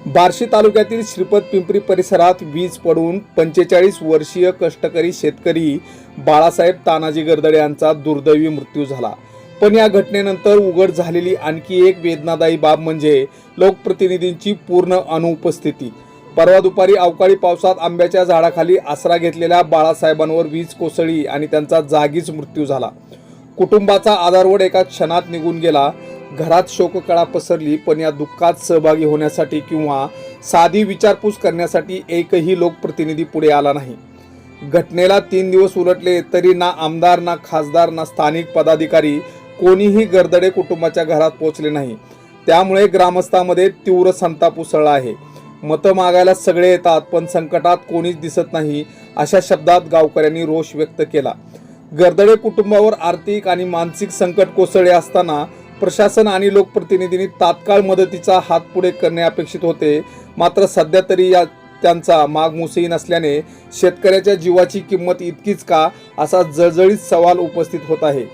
बार्शी तालुक्यातील श्रीपत पिंपरी परिसरात वीज पडून 45 वर्षीय कष्टकरी शेतकरी बाळासाहेब तानाजी गर्दडे यांचा दुर्दैवी मृत्यू झाला। पण या घटनेनंतर उघड झालेली आणखी एक वेदनादायी बाब म्हणजे लोकप्रतिनिधींची पूर्ण अनुपस्थिती। परवा दुपारी अवकाळी पावसात आंब्याच्या झाडाखाली आसरा घेतलेल्या बाळासाहेबांवर वीज कोसळली आणि त्यांचा जागीच मृत्यू झाला। कुटुंबाचा आधारवड एका क्षणात निघून गेला। घरात शोककळा पसरली, पण या दुःखात सहभागी होण्यासाठी किंवा साधी विचारपूस करण्यासाठी एकही लोकप्रतिनिधी पुढे आला नाही। घटनेला 3 दिवस उलटले तरी ना आमदार, ना खासदार, ना स्थानिक पदाधिकारी कोणीही गर्दडे कुटुंबाच्या घरात पोहोचले नाही। त्यामुळे ग्रामस्थांमध्ये तीव्र संताप उसळला आहे। मतं मागायला सगळे येतात, पण संकटात कोणीच दिसत नाही, अशा शब्दात गावकऱ्यांनी रोष व्यक्त केला। गर्दडे कुटुंबावर आर्थिक आणि मानसिक संकट कोसळले असताना प्रशासन आणि लोकप्रतिनिधींनी तात्काळ मदतीचा हात पुढे करणे अपेक्षित होते। मात्र सध्या तरी त्यांचा माग मुसई नसल्याने शेतकऱ्याच्या जीवाची किंमत इतकीच का, असा जळजळीत सवाल उपस्थित होत आहे।